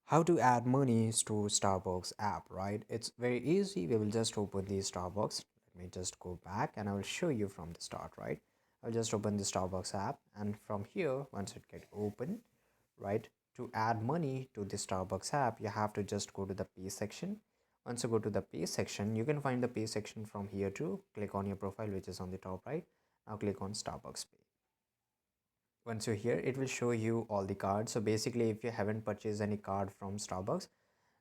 How to add monies to Starbucks app, right? It's very easy. We will just open the Starbucks. Let me just go back and I will show you from the start, right? I'll just open the Starbucks app, and from here, once it get open, right, to add money to the Starbucks app, you have to just go to the pay section. Once you go to the pay section, you can find the pay section from here too. Click on your profile, which is on the top right. Now click on Starbucks Pay. Once you're here, it will show you all the cards. So basically, if you haven't purchased any card from Starbucks,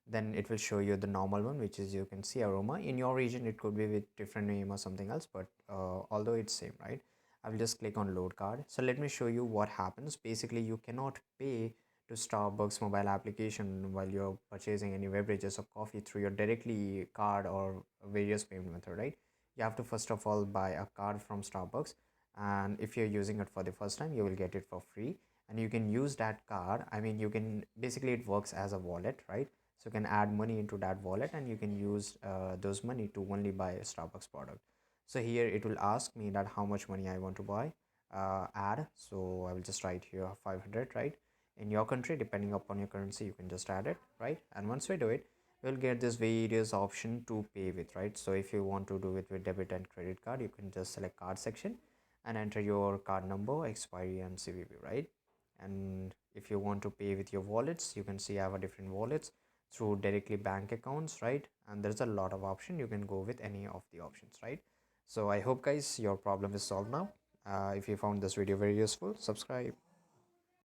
then it will show you the normal one, which is, you can see, aroma. In your region it could be with different name or something else, but although it's same, right? I will just click on load card. So let me show you what happens. Basically, you cannot pay to Starbucks mobile application while you're purchasing any beverages or coffee through your directly card or various payment method, right? You have to first of all buy a card from Starbucks, and if you're using it for the first time, you will get it for free. And you can use that card. I mean, you can basically, it works as a wallet, right? So you can add money into that wallet, and you can use those money to only buy a Starbucks product. So here it will ask me that how much money I want to buy, add. So I will just write here 500, right? In your country, depending upon your currency, you can just add it, right? And once we do it, we'll get this various option to pay with, right? So if you want to do it with debit and credit card, you can just select card section and enter your card number, expiry, and CVV, right? And if you want to pay with your wallets, you can see I have a different wallets through directly bank accounts, right? And there's a lot of option. You can go with any of the options, right? So I hope, guys, your problem is solved now. If you found this video very useful, subscribe.